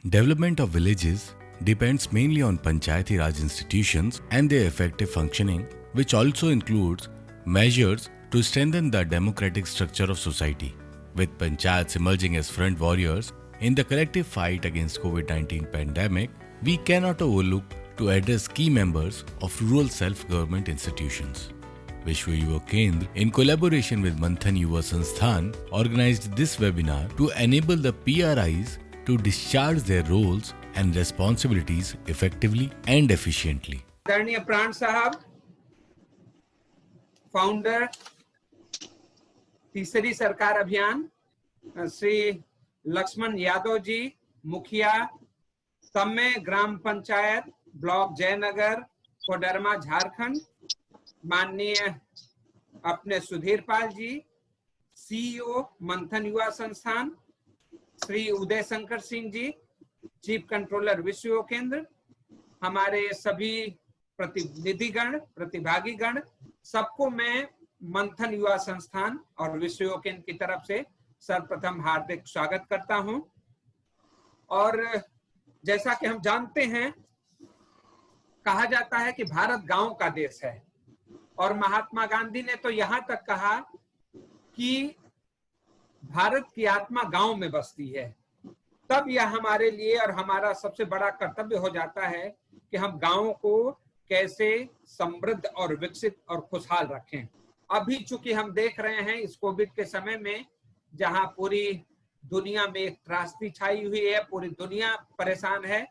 Development of villages depends mainly on Panchayati Raj institutions and their effective functioning, which also includes measures to strengthen the democratic structure of society. With panchayats emerging as front warriors in the collective fight against COVID-19 pandemic, we cannot overlook to address key members of rural self-government institutions. Vishwa Yuva Kendra, in collaboration with Manthan Yuva Sansthan, organized this webinar to enable the PRIs to discharge their roles and responsibilities effectively and efficiently. आदरणीय प्राण साहब, founder तीसरी सरकार अभियान, श्री लक्ष्मण यादव जी, मुखिया समय ग्राम panchayat block Jaynagar Koderma Jharkhand, माननीय अपने सुधीर पाल जी, सीईओ मंथन युवा संस्थान, श्री उदय शंकर सिंह जी, चीफ कंट्रोलर विश्व युवा केंद्र, हमारे सभी प्रतिनिधिगण, प्रतिभागीगण, सबको मैं मंथन युवा संस्थान और विश्व युवा केंद्र की तरफ से सर्वप्रथम हार्दिक स्वागत करता हूं। और जैसा कि हम जानते हैं, कहा जाता है कि भारत गांव का देश है, और महात्मा गांधी ने तो यहां तक कहा कि भारत की आत्मा गांव में बसती है। तब यह हमारे लिए और हमारा सबसे बड़ा कर्तव्य हो जाता है कि हम गांवों को कैसे समृद्ध और विकसित और खुशहाल रखें। अभी चूंकि हम देख रहे हैं इस कोविड के समय में, जहां पूरी दुनिया में एक त्रासदी छाई हुई है, पूरी दुनिया परेशान है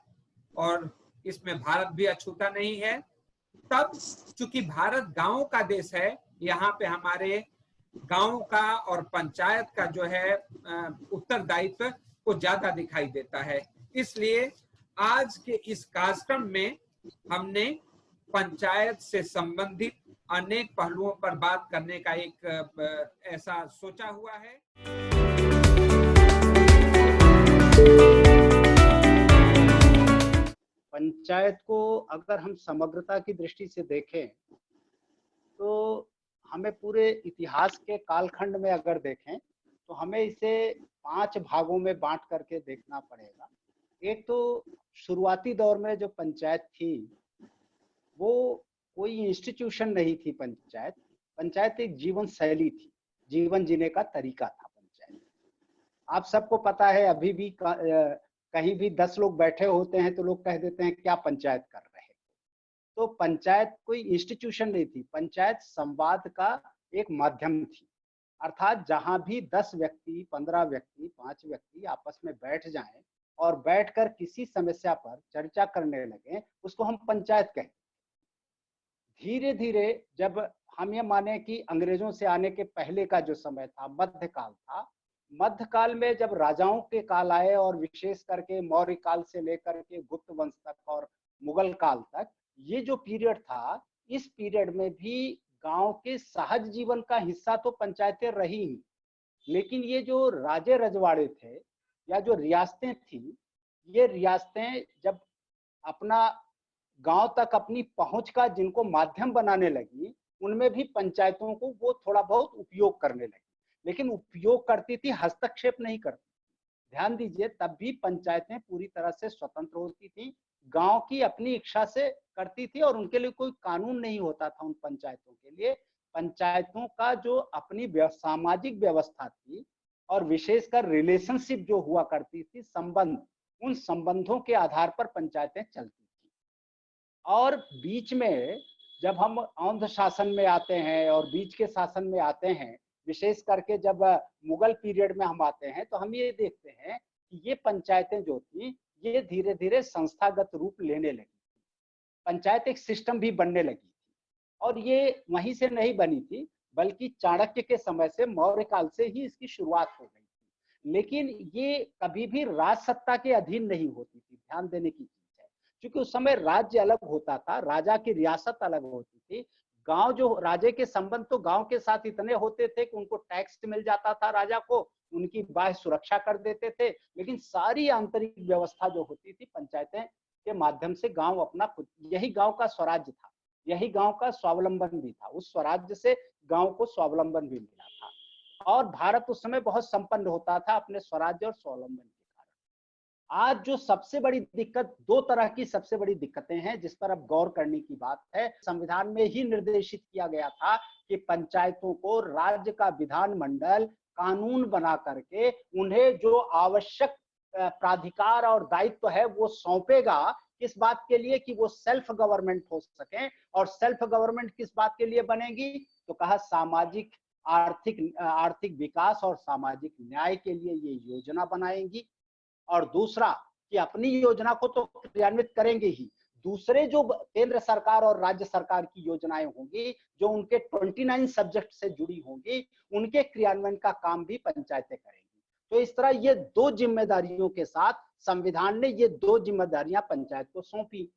और इसमें भारत भी अछूता नहीं है, तब चूंकि भारत गांव का देश है, यहाँ पे हमारे गांव का और पंचायत का जो है उत्तरदायित्व को ज्यादा दिखाई देता है। इसलिए आज के इस कार्यक्रम में हमने पंचायत से संबंधित अनेक पहलुओं पर बात करने का एक ऐसा सोचा हुआ है। पंचायत को अगर हम समग्रता की दृष्टि से देखें तो हमें पूरे इतिहास के कालखंड में अगर देखें तो हमें इसे 5 भागों में बांट करके देखना पड़ेगा। एक तो शुरुआती दौर में जो पंचायत थी वो कोई इंस्टीट्यूशन नहीं थी। पंचायत एक जीवन शैली थी, जीवन जीने का तरीका था पंचायत। आप सबको पता है, अभी भी कहीं भी 10 लोग बैठे होते हैं तो लोग कह देते हैं क्या पंचायत कर रहे हैं। तो पंचायत कोई इंस्टीट्यूशन नहीं थी, पंचायत संवाद का एक माध्यम थी। अर्थात जहां भी 10 व्यक्ति, 15 व्यक्ति, 5 व्यक्ति आपस में बैठ जाएं और बैठकर किसी समस्या पर चर्चा करने लगे, उसको हम पंचायत कहते हैं। धीरे धीरे जब हम ये माने कि अंग्रेजों से आने के पहले का जो समय था, मध्यकाल था, मध्यकाल में जब राजाओं के काल आए और विशेष करके मौर्य काल से लेकर के गुप्त वंश तक और मुगल काल तक, ये जो पीरियड था, इस पीरियड में भी गांव के सहज जीवन का हिस्सा तो पंचायतें रही ही, लेकिन ये जो राजे रजवाड़े थे या जो रियासतें थी, ये रियासतें जब अपना गांव तक अपनी पहुंच का जिनको माध्यम बनाने लगी, उनमें भी पंचायतों को वो थोड़ा बहुत उपयोग करने लगी, लेकिन उपयोग करती थी, हस्तक्षेप नहीं करती। ध्यान दीजिए, तब भी पंचायतें पूरी तरह से स्वतंत्र होती थी, गांव की अपनी इच्छा से करती थी और उनके लिए कोई कानून नहीं होता था। उन पंचायतों के लिए पंचायतों का जो अपनी सामाजिक व्यवस्था थी और विशेषकर रिलेशनशिप जो हुआ करती थी, संबंध, उन संबंधों के आधार पर पंचायतें चलती थी। और बीच में जब हम औंध शासन में आते हैं और बीच के शासन में आते हैं, विशेष करके जब मुगल पीरियड में हम आते हैं, तो हम ये देखते हैं कि ये पंचायतें जो थी, ये धीरे धीरे संस्थागत रूप लेने लगी। पंचायत एक सिस्टम भी बनने लगी थी, और ये वहीं से नहीं बनी थी, बल्कि चाणक्य के समय से, मौर्य काल से ही इसकी शुरुआत हो गई थी। लेकिन ये कभी भी राज सत्ता के अधीन नहीं होती थी। ध्यान देने की चीज है, क्योंकि उस समय राज्य अलग होता था, राजा की रियासत अलग होती थी। गांव जो राजे के संबंध तो गांव के साथ इतने होते थे कि उनको टैक्स मिल जाता था, राजा को उनकी बाह्य सुरक्षा कर देते थे, लेकिन सारी आंतरिक व्यवस्था जो होती थी पंचायतें के माध्यम से गांव अपना खुद, यही गांव का स्वराज्य था, यही गांव का स्वावलंबन भी था। उस स्वराज्य से गांव को स्वावलंबन भी मिला था, और भारत उस समय बहुत संपन्न होता था अपने स्वराज्य और स्वावलंबन के कारण। आज जो सबसे बड़ी दिक्कत, दो तरह की सबसे बड़ी दिक्कतें हैं जिस पर अब गौर करने की बात है। संविधान में ही निर्देशित किया गया था कि पंचायतों को राज्य का विधानमंडल कानून बना करके उन्हें जो आवश्यक प्राधिकार और दायित्व है वो सौंपेगा। किस बात के लिए? कि वो सेल्फ गवर्नमेंट हो सके। और सेल्फ गवर्नमेंट किस बात के लिए बनेगी? तो कहा सामाजिक आर्थिक विकास और सामाजिक न्याय के लिए ये योजना बनाएंगी। और दूसरा कि अपनी योजना को तो क्रियान्वित करेंगे ही, दूसरे जो केंद्र सरकार और राज्य सरकार की योजनाएं होंगी जो उनके 29 सब्जेक्ट से जुड़ी होंगी, उनके क्रियान्वयन का काम भी पंचायतें करेंगी। तो इस तरह ये दो जिम्मेदारियों के साथ संविधान ने ये दो जिम्मेदारियां पंचायत को सौंपी।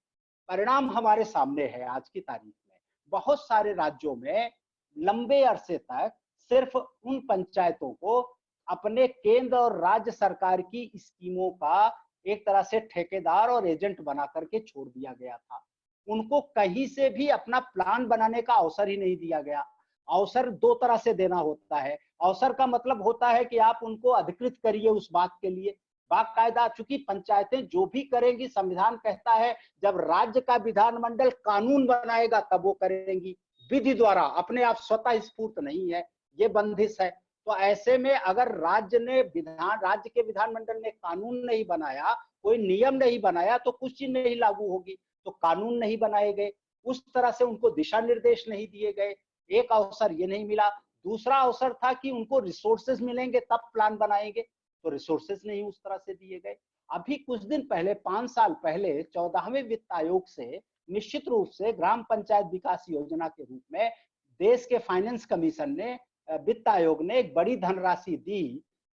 परिणाम हमारे सामने है आज की तारीख में। बहुत सारे राज्यों में लंबे अरसे तक सिर्फ उन पंचायतों को अपने केंद्र और राज्य सरकार की स्कीमों का एक तरह से ठेकेदार और एजेंट बना करके छोड़ दिया गया था। उनको कहीं से भी अपना प्लान बनाने का अवसर ही नहीं दिया गया। अवसर दो तरह से देना होता है। अवसर का मतलब होता है कि आप उनको अधिकृत करिए उस बात के लिए बाकायदा, चूंकि पंचायतें जो भी करेंगी संविधान कहता है जब राज्य का विधानमंडल कानून बनाएगा तब वो करेंगी, विधि द्वारा, अपने आप स्वतः स्फूर्त नहीं है, ये बंदिश है। तो ऐसे में अगर राज्य के विधानमंडल ने कानून नहीं बनाया, कोई नियम नहीं बनाया तो कुछ चीज नहीं लागू होगी। तो कानून नहीं बनाए गए, उस तरह से उनको दिशा निर्देश नहीं दिए गए। एक अवसर ये नहीं मिला। दूसरा अवसर था कि उनको रिसोर्सेज मिलेंगे तब प्लान बनाएंगे, तो रिसोर्सेज नहीं उस तरह से दिए गए। अभी कुछ दिन पहले, 5 साल पहले 14वें वित्त आयोग से निश्चित रूप से ग्राम पंचायत विकास योजना के रूप में देश के फाइनेंस कमीशन ने, वित्त आयोग ने एक बड़ी धनराशि दी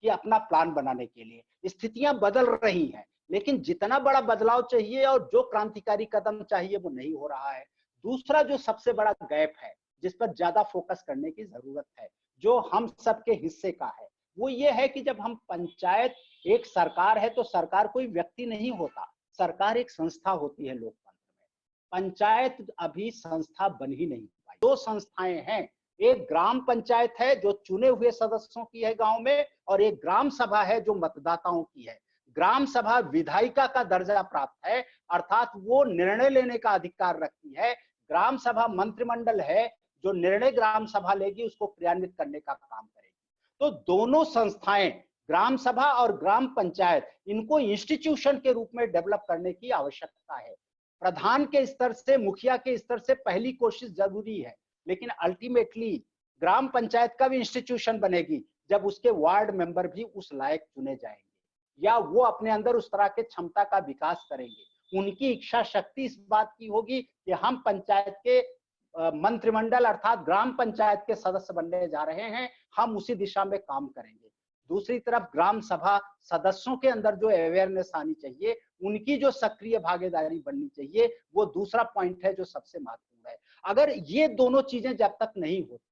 कि अपना प्लान बनाने के लिए। स्थितियां बदल रही हैं, लेकिन जितना बड़ा बदलाव चाहिए और जो क्रांतिकारी कदम चाहिए वो नहीं हो रहा है। दूसरा जो सबसे बड़ा गैप है जिस पर ज्यादा फोकस करने की जरूरत है, जो हम सबके हिस्से का है, वो ये है कि जब हम पंचायत, एक सरकार है तो सरकार कोई व्यक्ति नहीं होता, सरकार एक संस्था होती है लोकतंत्र में। पंचायत अभी संस्था बन ही नहीं पाई। दो संस्थाएं हैं, एक ग्राम पंचायत है जो चुने हुए सदस्यों की है गांव में, और एक ग्राम सभा है जो मतदाताओं की है। ग्राम सभा विधायिका का दर्जा प्राप्त है, अर्थात वो निर्णय लेने का अधिकार रखती है। ग्राम सभा मंत्रिमंडल है जो निर्णय ग्राम सभा लेगी उसको क्रियान्वित करने का काम करेगी। तो दोनों संस्थाएं, ग्राम सभा और ग्राम पंचायत, इनको इंस्टीट्यूशन के रूप में डेवलप करने की आवश्यकता है। प्रधान के स्तर से, मुखिया के स्तर से पहली कोशिश जरूरी है, लेकिन अल्टीमेटली ग्राम पंचायत का भी इंस्टीट्यूशन बनेगी जब उसके वार्ड मेंबर भी उस लायक चुने जाएंगे या वो अपने अंदर उस तरह के क्षमता का विकास करेंगे। उनकी इच्छा शक्ति इस बात की होगी कि हम पंचायत के मंत्रिमंडल अर्थात ग्राम पंचायत के सदस्य बनने जा रहे हैं, हम उसी दिशा में काम करेंगे। दूसरी तरफ ग्राम सभा सदस्यों के अंदर जो अवेयरनेस आनी चाहिए, उनकी जो सक्रिय भागीदारी बननी चाहिए, वो दूसरा पॉइंट है जो सबसे महत्वपूर्ण है। अगर ये दोनों चीजें जब तक नहीं होती,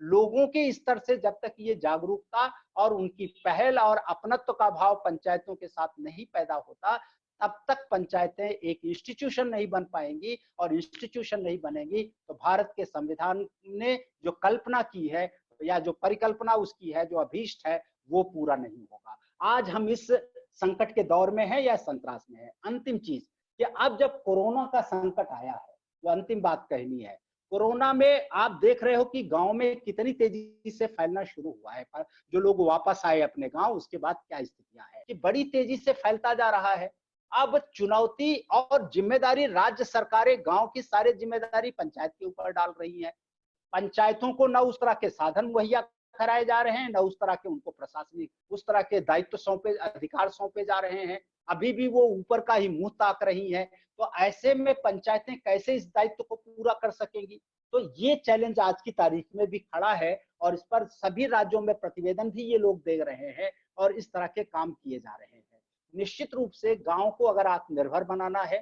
लोगों के स्तर से जब तक ये जागरूकता और उनकी पहल और अपनत्व का भाव पंचायतों के साथ नहीं पैदा होता, तब तक पंचायतें एक इंस्टीट्यूशन नहीं बन पाएंगी। और इंस्टीट्यूशन नहीं बनेगी तो भारत के संविधान ने जो कल्पना की है या जो परिकल्पना उसकी है, जो अभीष्ट है, वो पूरा नहीं होगा। आज हम इस संकट के दौर में हैं या संत्रास में हैं। अंतिम चीज कि अब जब कोरोना का संकट आया है, तो अंतिम बात कहनी है, कोरोना में आप देख रहे हो कि गांव में कितनी तेजी से फैलना शुरू हुआ है। पर जो लोग वापस आए अपने गांव, उसके बाद क्या स्थितियां हैं कि बड़ी तेजी से फैलता जा रहा है। अब चुनौती और जिम्मेदारी राज्य सरकारें गांव की सारी जिम्मेदारी पंचायत के ऊपर डाल रही है। पंचायतों को न उस तरह के साधन मुहैया कराए जा रहे हैं, न उस तरह के उनको प्रशासनिक उस तरह के दायित्व सौंपे, अधिकार सौंपे जा रहे हैं। अभी भी वो ऊपर का ही मुंह ताक रही हैं। तो ऐसे में पंचायतें कैसे इस दायित्व को पूरा कर सकेंगी? तो ये चैलेंज आज की तारीख में भी खड़ा है और इस पर सभी राज्यों में प्रतिवेदन भी ये लोग दे रहे हैं और इस तरह के काम किए जा रहे हैं। निश्चित रूप से गांव को अगर आत्मनिर्भर बनाना है,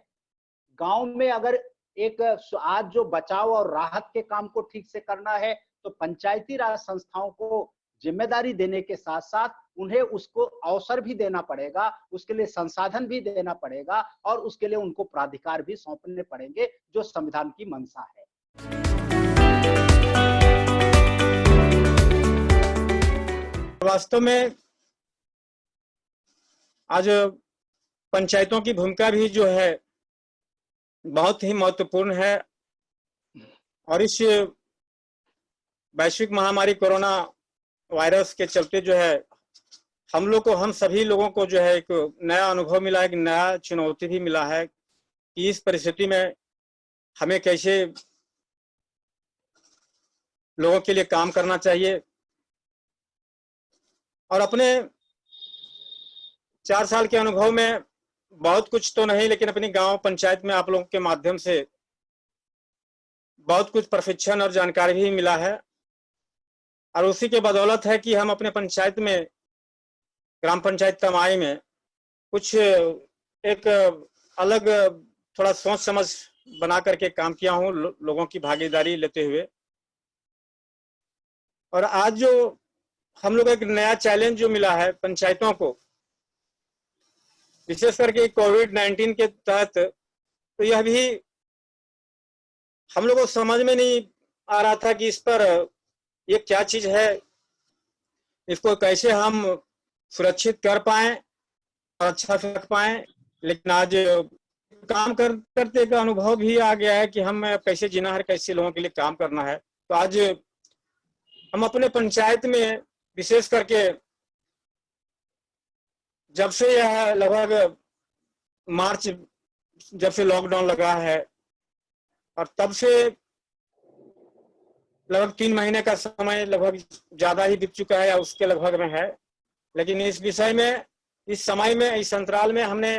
गांव में अगर एक आज जो बचाव और राहत के काम को ठीक से करना है, तो पंचायती राज संस्थाओं को जिम्मेदारी देने के साथ साथ उन्हें उसको अवसर भी देना पड़ेगा, उसके लिए संसाधन भी देना पड़ेगा और उसके लिए उनको प्राधिकार भी सौंपने पड़ेंगे, जो संविधान की मंशा है। वास्तव में आज पंचायतों की भूमिका भी जो है बहुत ही महत्वपूर्ण है। और इस वैश्विक महामारी कोरोना वायरस के चलते जो है हम सभी लोगों को जो है एक नया अनुभव मिला है, एक नया चुनौती भी मिला है कि इस परिस्थिति में हमें कैसे लोगों के लिए काम करना चाहिए। और अपने 4 साल के अनुभव में बहुत कुछ तो नहीं, लेकिन अपनी गांव पंचायत में आप लोगों के माध्यम से बहुत कुछ प्रशिक्षण और जानकारी भी मिला है। और उसी के बदौलत है कि हम अपने पंचायत में, ग्राम पंचायत तमाई में कुछ एक अलग थोड़ा सोच समझ बना करके काम किया हूँ, लोगों की भागीदारी लेते हुए। और आज जो हम लोग एक नया चैलेंज जो मिला है पंचायतों को, विशेष करके कोविड-19 के तहत, तो यह भी हम लोग को समझ में नहीं आ रहा था कि इस पर ये क्या चीज है, इसको कैसे हम सुरक्षित कर पाए और अच्छा से रख पाए। लेकिन आज काम करते का अनुभव भी आ गया है कि हम कैसे जीना है, कैसे लोगों के लिए काम करना है। तो आज हम अपने पंचायत में विशेष करके जब से यह लगभग मार्च, जब से लॉकडाउन लगा है और तब से लगभग 3 महीने का समय लगभग ज्यादा ही बीत चुका है या उसके लगभग में है। लेकिन इस विषय में, इस समय में, इस अंतराल में हमने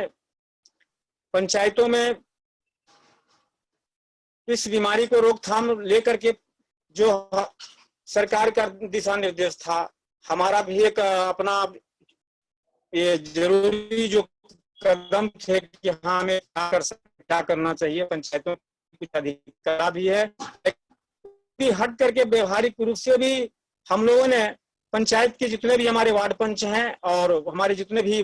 पंचायतों में इस बीमारी को रोकथाम लेकर के जो सरकार का दिशा निर्देश था, हमारा भी एक अपना ये जरूरी जो कदम थे कि हाँ हमें क्या करना चाहिए। पंचायतों की कुछ अधिकार भी है, हट करके व्यवहारिक रूप से भी हम लोगों ने पंचायत के जितने भी हमारे वार्ड पंच हैं और हमारे जितने भी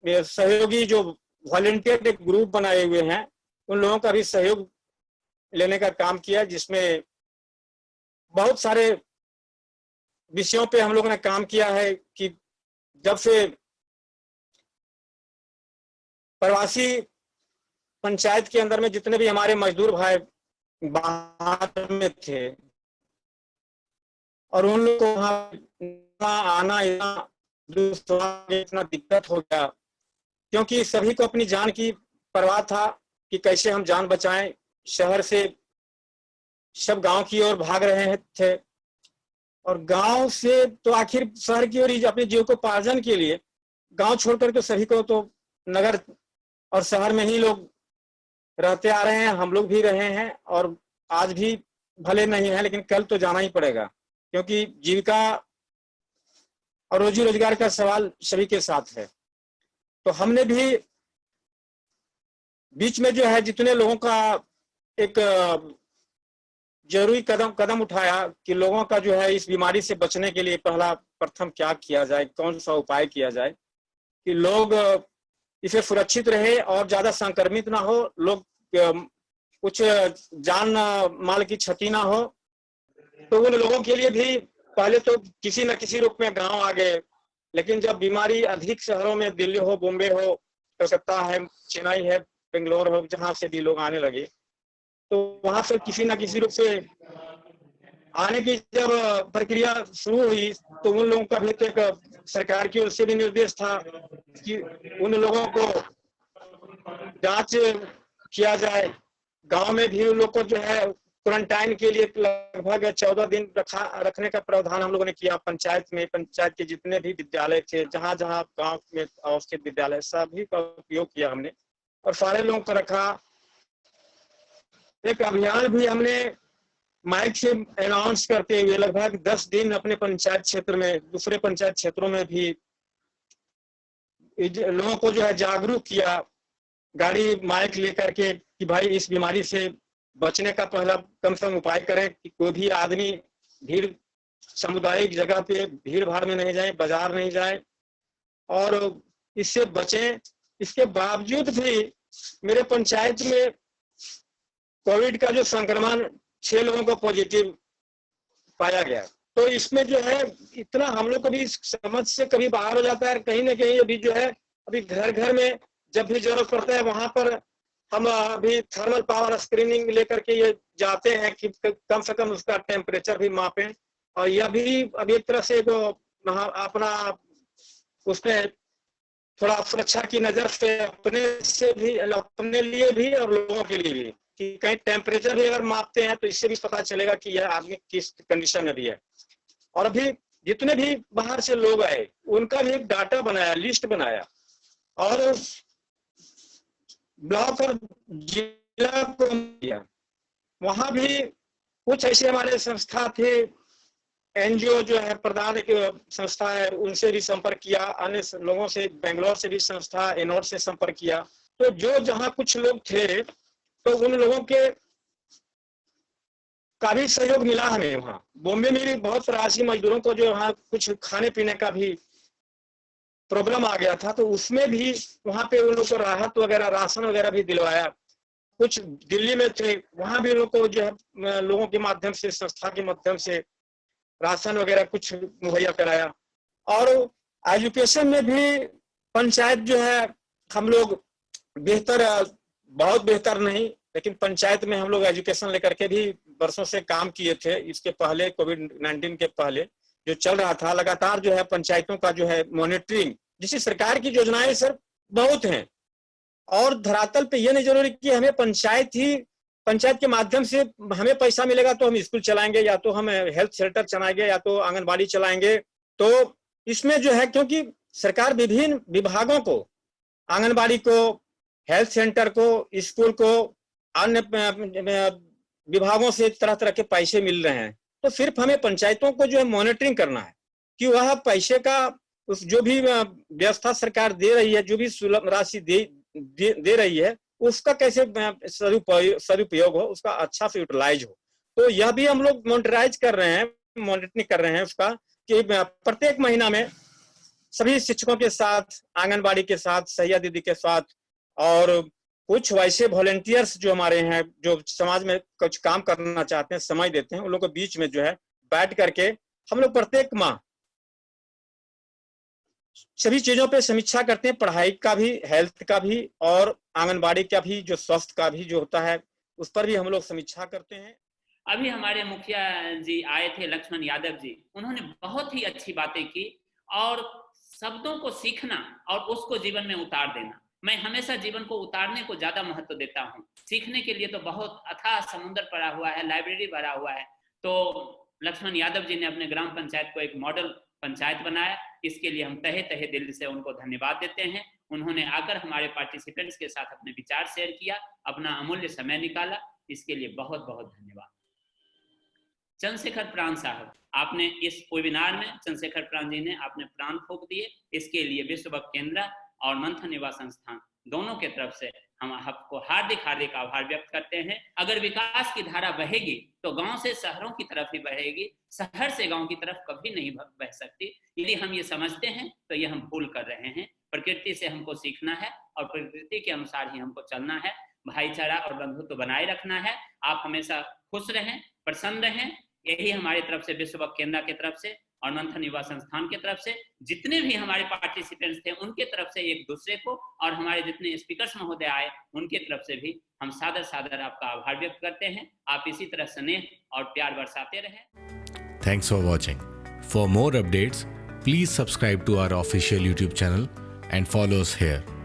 सहयोगी जो वॉलंटियर एक ग्रुप बनाए हुए हैं, उन लोगों का भी सहयोग लेने का काम किया, जिसमें बहुत सारे विषयों पे हम लोगों ने काम किया है कि जब से प्रवासी पंचायत के अंदर में जितने भी हमारे मजदूर भाई बाहर में थे और उन लोगों को वहां आना इतना दिक्कत हो गया, क्योंकि सभी को अपनी जान की परवाह था कि कैसे हम जान बचाएं। शहर से सब गांव की ओर भाग रहे थे और गांव से तो आखिर शहर की ओर अपने जीविकोपार्जन के लिए गांव छोड़कर के सभी को तो नगर और शहर में ही लोग रहते आ रहे हैं। हम लोग भी रहे हैं और आज भी भले नहीं है, लेकिन कल तो जाना ही पड़ेगा, क्योंकि जीविका और रोजी रोजगार का सवाल सभी के साथ है। तो हमने भी बीच में जो है जितने लोगों का एक जरूरी कदम उठाया कि लोगों का जो है इस बीमारी से बचने के लिए प्रथम क्या किया जाए, कौन सा उपाय किया जाए कि लोग इसे सुरक्षित रहे और ज्यादा संक्रमित ना हो, लोग कुछ जान माल की क्षति ना हो। तो उन लोगों के लिए भी पहले तो किसी न किसी रूप में गांव आ गए, लेकिन जब बीमारी अधिक शहरों में, दिल्ली हो, बॉम्बे हो, कलकत्ता है, चेन्नई है, बेंगलोर हो, जहां से भी लोग आने लगे, तो वहां से किसी न किसी रूप से आने की जब प्रक्रिया शुरू हुई, तो उन लोगों का भी एक सरकार की ओर से भी निर्देश था कि उन लोगों को जांच किया जाए। गांव में भी उन लोग को जो है क्वारंटाइन के लिए लगभग 14 दिन रखने का प्रावधान हम लोगों ने किया। पंचायत में, पंचायत के जितने भी विद्यालय थे, जहां जहां गांव में अवस्थित विद्यालय, सभी का उपयोग किया हमने और सारे लोगों को रखा। एक अभियान भी हमने माइक से अनाउंस करते हुए लगभग 10 दिन अपने पंचायत क्षेत्र में, दूसरे पंचायत क्षेत्रों में भी लोगों को जो है जागरूक किया, गाड़ी माइक लेकर के कि भाई इस बीमारी से बचने का पहला कम से कम उपाय करें कि कोई भी आदमी भीड़ सामुदायिक जगह पे भीड़ भाड़ में नहीं जाए, बाजार नहीं जाए और इससे बचें। इसके बावजूद भी मेरे पंचायत में कोविड का जो संक्रमण 6 लोगों को पॉजिटिव पाया गया। तो इसमें जो है इतना हम लोग कभी समझ से कभी बाहर हो जाता है, कहीं ना कहीं अभी जो है अभी घर घर में जब भी जरूरत पड़ता है वहां पर हम अभी थर्मल पावर स्क्रीनिंग लेकर के ये जाते हैं कि कम से कम उसका टेम्परेचर भी मापें। और यह भी अभी एक तरह से जो अपना उसमें थोड़ा सुरक्षा की नजर से अपने लिए भी और लोगों के लिए भी कि कहीं टेम्परेचर भी अगर मापते हैं तो इससे भी पता चलेगा कि यह आदमी किस कंडीशन में भी है। और अभी जितने भी बाहर से लोग आए उनका भी एक डाटा बनाया, लिस्ट बनाया और ब्लॉक और जिला को दिया। वहां भी कुछ ऐसे हमारे संस्था थे, एनजीओ जो है प्रधान एक संस्था है, उनसे भी संपर्क किया, अन्य लोगों से बेंगलोर से भी संस्था एनोर से संपर्क किया। तो जो जहां कुछ लोग थे तो उन लोगों के का भी सहयोग मिला हमें। वहाँ बॉम्बे में भी बहुत प्रवासी मजदूरों को जो वहाँ कुछ खाने पीने का भी प्रॉब्लम आ गया था, तो उसमें भी वहाँ पे उन लोगों को राहत वगैरह, राशन वगैरह भी दिलवाया। कुछ दिल्ली में थे, वहाँ भी लोगों को जो है लोगों के माध्यम से, संस्था के माध्यम से राशन वगैरह कुछ मुहैया कराया। और एजुकेशन में भी पंचायत जो है हम लोग बेहतर, बहुत बेहतर नहीं, लेकिन पंचायत में हम लोग एजुकेशन लेकर के भी वर्षों से काम किए थे। इसके पहले कोविड-19 के पहले जो चल रहा था, लगातार जो है पंचायतों का जो है मॉनिटरिंग, जिससे सरकार की योजनाएं सर बहुत हैं और धरातल पे ये नहीं जरूरी कि हमें पंचायत के माध्यम से हमें पैसा मिलेगा तो हम स्कूल चलाएंगे या तो हम हेल्थ सेंटर चलाएंगे या तो आंगनबाड़ी चलाएंगे। तो इसमें जो है क्योंकि सरकार विभिन्न विभागों को, आंगनबाड़ी को, हेल्थ सेंटर को, स्कूल को, अन्य विभागों से तरह तरह के पैसे मिल रहे हैं, तो सिर्फ हमें पंचायतों को जो है मॉनिटरिंग करना है कि वह पैसे का उस जो भी व्यवस्था सरकार दे रही है, जो भी सुलभ राशि दे रही है, उसका कैसे सदुपयोग हो, उसका अच्छा से यूटिलाइज हो। तो यह भी हम लोग मॉनिटराइज कर रहे हैं, मॉनिटरिंग कर रहे हैं उसका कि प्रत्येक महीना में सभी शिक्षकों के साथ, आंगनबाड़ी के साथ, सहिया दीदी के साथ और कुछ वैसे वॉलंटियर्स जो हमारे हैं, जो समाज में कुछ काम करना चाहते हैं, समय देते हैं, उन लोगों के बीच में जो है बैठ करके हम लोग प्रत्येक माह सभी चीजों पे समीक्षा करते हैं, पढ़ाई का भी, हेल्थ का भी और आंगनबाड़ी का भी, जो स्वास्थ्य का भी जो होता है उस पर भी हम लोग समीक्षा करते हैं। अभी हमारे मुखिया जी आए थे, लक्ष्मण यादव जी, उन्होंने बहुत ही अच्छी बातें की और शब्दों को सीखना और उसको जीवन में उतार देना। मैं हमेशा जीवन को उतारने को ज्यादा महत्व देता हूँ। सीखने के लिए तो बहुत अथाह समुद्र पड़ा हुआ है, लाइब्रेरी भरा हुआ है। तो लक्ष्मण यादव जी ने अपने ग्राम पंचायत को एक मॉडल पंचायत बनाया। इसके लिए हम तहे तहे दिल से उनको धन्यवाद देते हैं। उन्होंने आकर हमारे पार्टिसिपेंट्स के साथ अपने विचार शेयर किया, अपना अमूल्य समय निकाला, इसके लिए बहुत बहुत धन्यवाद। चंद्रशेखर प्राण साहब, आपने इस वेबिनार में, चंद्रशेखर प्राण जी ने आपने प्राण फूंक दिए, इसके लिए विश्व केंद्र और मंथन युवा संस्थान दोनों के तरफ से हम आपको हार्दिक हार्दिक आभार व्यक्त करते हैं। अगर विकास की धारा बहेगी तो गांव से शहरों की तरफ ही बहेगी, शहर से गांव की तरफ कभी नहीं बह सकती। यदि हम ये समझते हैं तो ये हम भूल कर रहे हैं। प्रकृति से हमको सीखना है और प्रकृति के अनुसार ही हमको चलना है, भाईचारा और बंधुत्व बनाए रखना है। आप हमेशा खुश रहें, प्रसन्न रहें, यही हमारी तरफ से विश्व केंद्र की तरफ से और मंथन युवा संस्थान की तरफ से, जितने भी हमारे पार्टिसिपेंट्स थे उनके तरफ से एक दूसरे को, और हमारे जितने स्पीकर्स महोदय आए उनके तरफ से भी हम सादर सादर आपका आभार व्यक्त करते हैं। आप इसी तरह स्नेह और प्यार बरसाते रहें। Thanks for watching. For more updates, please subscribe to our official YouTube channel and follow us here.